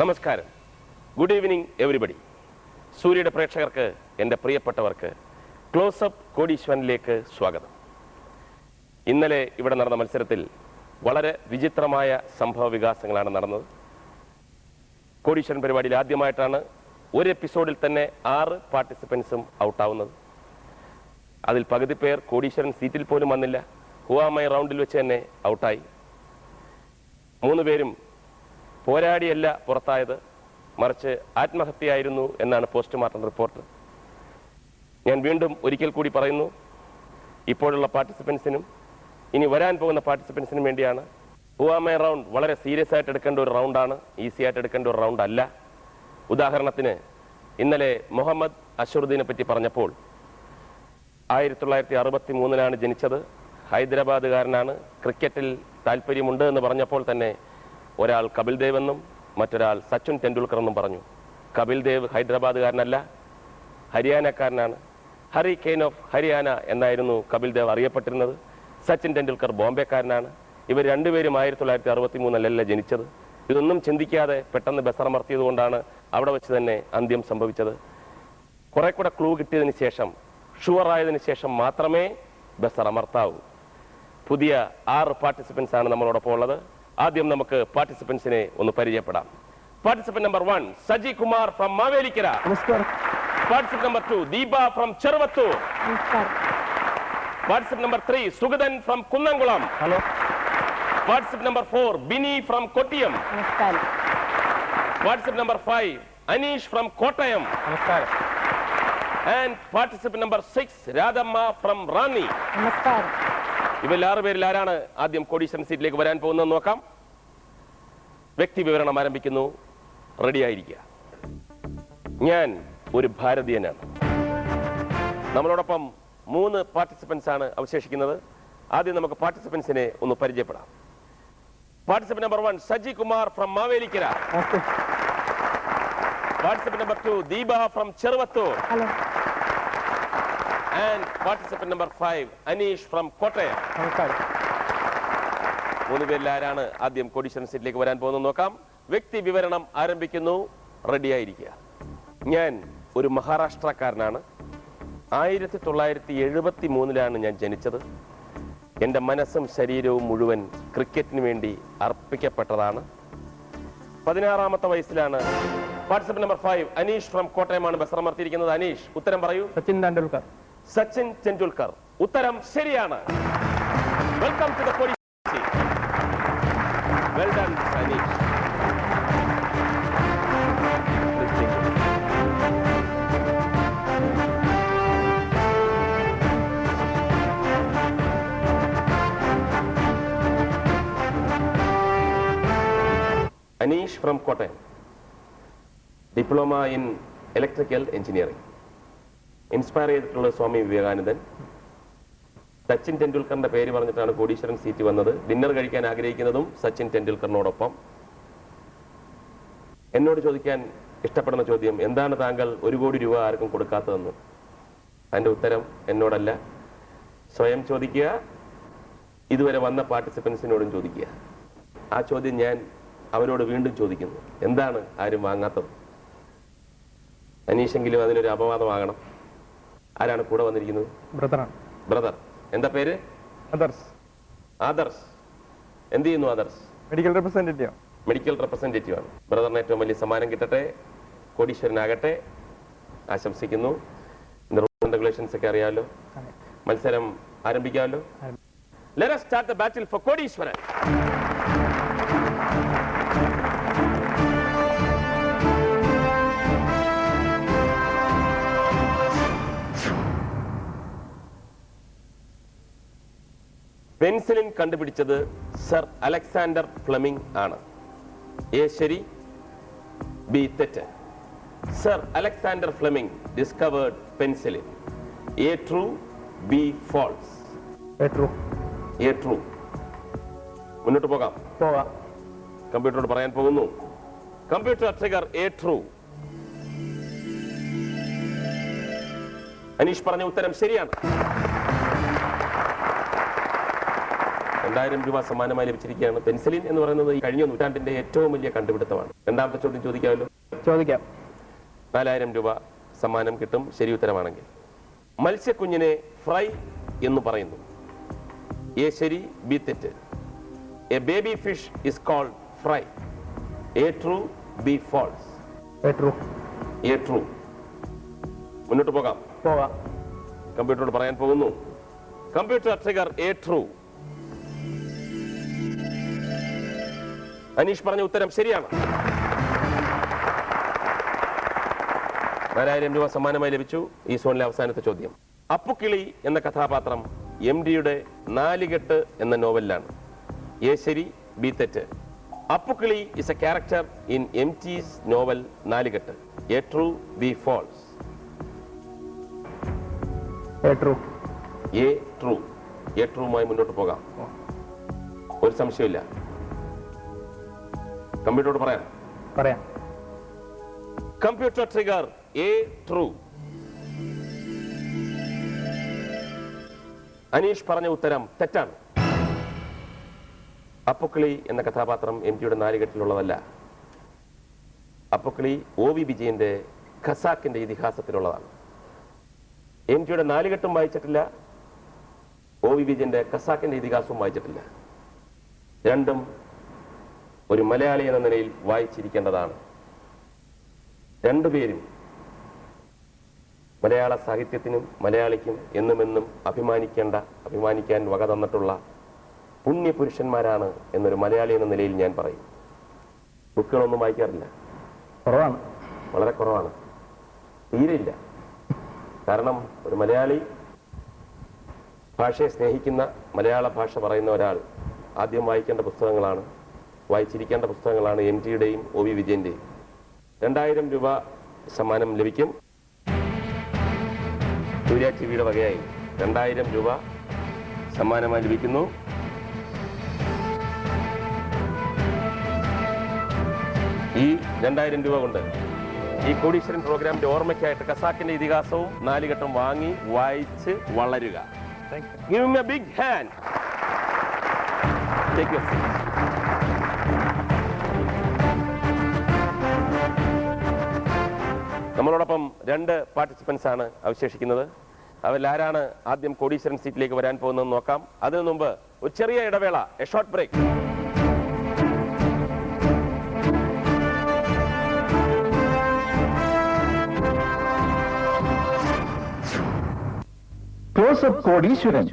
നമസ്കാരം. Good evening everybody. സൂര്യയുടെ പ്രേക്ഷകർക്ക്, എൻ്റെ പ്രിയപ്പെട്ടവർക്ക് ക്ലോസപ്പ് കോടീശ്വരനിലേക്ക് സ്വാഗതം. ഇന്നലെ ഇവിടെ നടന്ന മത്സരത്തിൽ വളരെ വിചിത്രമായ സംഭവ വികാസങ്ങളാണ് നടന്നത്. കോടീശ്വരൻ പരിപാടിയിൽ ആദ്യമായിട്ടാണ് ഒരു എപ്പിസോഡിൽ തന്നെ 6 പാർട്ടിസിപ്പൻസും ഔട്ടാവുന്നത്. അതിൽ പകുതി പേർ കോടീശ്വരൻ സീറ്റിൽ പോലും വന്നില്ല. ഹുവാമൈ റൗണ്ടിൽ വെച്ച് തന്നെ ഔട്ടായി. 3 പേരും പോരാടിയല്ല പുറത്തായത്, മറിച്ച് ആത്മഹത്യയായിരുന്നു എന്നാണ് പോസ്റ്റ്മോർട്ടം റിപ്പോർട്ട്. ഞാൻ വീണ്ടും ഒരിക്കൽ കൂടി പറയുന്നു, ഇപ്പോഴുള്ള പാർട്ടിസിപ്പൻസിനും ഇനി വരാൻ പോകുന്ന പാർട്ടിസിപ്പൻസിനും വേണ്ടിയാണ്. ഹുവാമൈ റൗണ്ട് വളരെ സീരിയസ് ആയിട്ട് എടുക്കേണ്ട ഒരു റൗണ്ടാണ്, ഈസി ആയിട്ട് എടുക്കേണ്ട ഒരു റൗണ്ട് അല്ല. ഉദാഹരണത്തിന്, ഇന്നലെ മുഹമ്മദ് അഷറുദ്ദീനെ പറ്റി പറഞ്ഞപ്പോൾ 1963 ജനിച്ചത്, ഹൈദരാബാദുകാരനാണ്, ക്രിക്കറ്റിൽ താല്പര്യമുണ്ട് എന്ന് പറഞ്ഞപ്പോൾ തന്നെ ഒരാൾ കപിൽ ദേവ് എന്നും മറ്റൊരാൾ സച്ചിൻ ടെണ്ടുൽക്കർ എന്നും പറഞ്ഞു. കപിൽ ദേവ് ഹൈദരാബാദുകാരനല്ല, ഹരിയാനക്കാരനാണ്. ഹരി കെയ്ൻ ഓഫ് ഹരിയാന എന്നായിരുന്നു കപിൽ ദേവ് അറിയപ്പെട്ടിരുന്നത്. സച്ചിൻ ടെണ്ടുൽക്കർ ബോംബെക്കാരനാണ്. ഇവർ രണ്ടുപേരും 1963 ജനിച്ചത്. ഇതൊന്നും ചിന്തിക്കാതെ പെട്ടെന്ന് ബസറമർത്തിയത് കൊണ്ടാണ് അവിടെ വെച്ച് തന്നെ അന്ത്യം സംഭവിച്ചത്. കുറെ കൂടെ ക്ലൂ കിട്ടിയതിന് ശേഷം, ഷുവറായതിനു ശേഷം മാത്രമേ ബസറമർത്താവൂ. പുതിയ 6 പാർട്ടിസിപ്പൻസ് ആണ് നമ്മളോടൊപ്പം ഉള്ളത്. ആദ്യം നമുക്ക് പാർട്ടിസിപ്പൻസിനെ ഒന്ന് പരിചയപ്പെടാം. Participant number 1 Saji Kumar from Mavelikkara. നമസ്കാരം. Participant number 2 Deepa from Cheruvathur. നമസ്കാരം. Participant number 3 Sugathan from Kunnamkulam. Hello. Participant number 4 Bini from Kottiyam. നമസ്കാരം. Participant number 5 Aneesh from Kottayam. നമസ്കാരം. And participant number 6 Radhamma from Ranni. നമസ്കാരം. ഇവർ 6 പേരിൽ ആരാണ് ആദ്യം കോടീശ്വരൻ സീറ്റിലേക്ക് വരാൻ പോകുന്നതെന്ന് നോക്കാം. വ്യക്തി വിവരണം ആരംഭിക്കുന്നു. റെഡിയായിരിക്കുക. ഞാൻ ഒരു ഭാരതീയനാണ്. നമ്മളോടൊപ്പം 3 പാർട്ടിസിപ്പൻസ് ആണ് അവശേഷിക്കുന്നത്. ആദ്യം നമുക്ക് പാർട്ടിസിപ്പൻസിനെ ഒന്ന് പരിചയപ്പെടാം. Participant number 1 Saji Kumar from Mavelikkara. Participant number 2 Deepa from Cheruvathur. Hello. And participant number 5 Anish from Kottayam. നമസ്കാരം. 3 പേരിൽ ആരാണ് ആദ്യം കോടീശ്വരൻ സീറ്റിലേക്ക് വരാൻ പോകുന്നത് നോക്കാം. വ്യക്തി വിവരണം ആരംഭിക്കുന്നു. റെഡിയായിരിക്കുക. ഞാൻ ഒരു മഹാരാഷ്ട്രക്കാരനാണ്. 1973 ഞാൻ ജനിച്ചത്. എൻ്റെ മനസ്സും ശരീരവും മുഴുവൻ ക്രിക്കറ്റിന് വേണ്ടി അർപ്പിക്കപ്പെട്ടതാണ്. 16ാമത്തെ വയസ്സിലാണ്. പാർട്ടിസിപ്പന്റ് നമ്പർ 5 അനീഷ് ഫ്രം കോട്ടയമാണ് ബസറമർത്തിയിരിക്കുന്നത്. അനീഷ്, ഉത്തരം പറയൂ. സച്ചിൻ ടെണ്ടുൽക്കർ. സച്ചിൻ ടെണ്ടുൽക്കർ. ഉത്തരം ശരിയാണ്. Welcome to the Kodeeswaran. Well done Aneesh. Anish from Kottayam, diploma in electrical engineering. Inspire ചെയ്തിട്ടുള്ള സ്വാമി വിവേകാനന്ദൻ. സച്ചിൻ ടെണ്ടുൽക്കറിന്റെ പേര് പറഞ്ഞിട്ടാണ് കോടീശ്വരൻ സീറ്റ് വന്നത്. ഡിന്നർ കഴിക്കാൻ ആഗ്രഹിക്കുന്നതും സച്ചിൻ ടെണ്ടുൽക്കറിനോടൊപ്പം. എന്നോട് ചോദിക്കാൻ ഇഷ്ടപ്പെടുന്ന ചോദ്യം, എന്താണ് താങ്കൾ 1 കോടി രൂപ ആർക്കും കൊടുക്കാത്തതെന്ന്? അതിന്റെ ഉത്തരം എന്നോടല്ല, സ്വയം ചോദിക്കുക. ഇതുവരെ വന്ന പാർട്ടിസിപ്പൻസിനോടും ചോദിക്കുക. ആ ചോദ്യം ഞാൻ അവരോട് വീണ്ടും ചോദിക്കുന്നു, എന്താണ് ആരും വാങ്ങാത്തത്? അനീഷെങ്കിലും അതിനൊരു അപവാദമാകണം. ആരാണ് കൂടെ വന്നിരിക്കുന്നത്? ബ്രദർ. എന്താ പേര്? ആദർശ്. എന്ത് ചെയ്യുന്നു Adarsh? Medical representative. Medical representative ആണ്. ബ്രദറിന് ഏറ്റവും വലിയ സമ്മാനം കിട്ടട്ടെ, കോടീശ്വരനാകട്ടെ, ആശംസിക്കുന്നു. റെഗുലേഷൻസ് ഒക്കെ അറിയാമല്ലോ. മത്സരം ആരംഭിക്കാമല്ലോ. Let us start the battle for Kodeeswaran. Penicillin കണ്ടുപിടിച്ചത് സർ അലക്സാണ്ടർ ഫ്ലെമിംഗ് ആണ്. എ ശരി, ബി തെറ്റ്. Sir Alexander Fleming discovered penicillin. A true, B false. A true. മുന്നോട്ട് പോകാം. കമ്പ്യൂട്ടറോട് പറയാൻ പോകുന്നു. Computer trigger A true. Aneesh പറഞ്ഞ ഉത്തരം ശരിയാണ്. 2000 രൂപ സമ്മാനമായി ലഭിച്ചിരിക്കുകയാണ്. പെൻസിലിൻ എന്ന് പറയുന്നത് ഈ കഴിഞ്ഞ നൂറ്റാണ്ടിന്റെ ഏറ്റവും വലിയ കണ്ടുപിടുത്തമാണ്. രണ്ടാമത്തെ ചോദ്യം ചോദിക്കാമല്ലോ? ചോദിക്കാം. 4000 രൂപ സമ്മാനം കിട്ടും ശരി ഉത്തരമാണെങ്കിൽ. മത്സ്യക്കുഞ്ഞിനെ ഫ്രൈ എന്ന് പറയുന്നു. എ ശരി, ബി തെറ്റ്. A baby fish is cold fry. A true, B false. True. A true. മുന്നോട്ട് പോകാം. പോകാം. കമ്പ്യൂട്ടറോട് പറയാൻ പോകുന്നു. Computer trigger A true. Aneesh പറഞ്ഞ ഉത്തരം ശരിയാണ്. 4000 രൂപ സമ്മാനമായി ലഭിച്ചു. ഈ സോണിലെ അവസാനത്തെ ചോദ്യം. അപ്പുക്കിളി എന്ന കഥാപാത്രം MDയുടെ നാലുകെട്ട് എന്ന നോവലിലാണ്. എ ശരി, ബി തെറ്റ്. Appukkili is a character in MT's novel Nalukettu. A true, B false. True. A true. A ട്രൂമായി മുന്നോട്ട് പോകാം. ഒരു സംശയമില്ല. കമ്പ്യൂട്ടറോട് പറയാം. പറയാം. Computer trigger A true. Aneesh പറഞ്ഞ ഉത്തരം തെറ്റാണ്. അപ്പുക്കിളി എന്ന കഥാപാത്രം MTയുടെ നാലുകെട്ടിലുള്ളതല്ല. അപ്പുക്കിളി OV വിജയന്റെ ഖസാക്കിന്റെ ഇതിഹാസത്തിലുള്ളതാണ്. MTയുടെ നാലുകെട്ടും വായിച്ചിട്ടില്ല, OV വിജയന്റെ ഖസാക്കിന്റെ ഇതിഹാസവും വായിച്ചിട്ടില്ല. രണ്ടും ഒരു മലയാളി എന്ന നിലയിൽ വായിച്ചിരിക്കേണ്ടതാണ്. രണ്ടുപേരും മലയാള സാഹിത്യത്തിനും മലയാളിക്കും എന്നുമെന്നും അഭിമാനിക്കാൻ വക തന്നിട്ടുള്ള പുണ്യപുരുഷന്മാരാണ് എന്നൊരു മലയാളി എന്ന നിലയിൽ ഞാൻ പറയും. ബുക്കുകളൊന്നും വായിക്കാറില്ല. കുറവാണ്. വളരെ കുറവാണ്. തീരെയില്ല. കാരണം ഒരു മലയാളി ഭാഷയെ സ്നേഹിക്കുന്ന, മലയാള ഭാഷ പറയുന്ന ഒരാൾ ആദ്യം വായിച്ചിരിക്കേണ്ട പുസ്തകങ്ങളാണ് MTയുടെയും OV വിജയന്റെയും. 2000 രൂപ സമ്മാനം ലഭിക്കും. സൂര്യ TVയുടെ വകയായി 2000 രൂപ സമ്മാനമായി ലഭിക്കുന്നു. ഈ 2000 രൂപ കൊണ്ട് ഈ കോടീശ്വരൻ പ്രോഗ്രാമിന്റെ ഓർമ്മയ്ക്കായിട്ട് ഖസാക്കിന്റെ ഇതിഹാസവും നാലുകെട്ടും വാങ്ങി വായിച്ച് വളരുക. Give him a big hand. Take your seat. നമ്മളോടൊപ്പം 2 പാർട്ടിസിപ്പൻസ് ആണ് അവശേഷിക്കുന്നത്. അവരിൽ ആരാണ് ആദ്യം കോടീശ്വരൻ സീറ്റിലേക്ക് വരാൻ പോകുന്നതെന്ന് നോക്കാം. അതിനു മുമ്പ് ഒരു ചെറിയ ഇടവേള, A short break. Close up Kodeeswaran.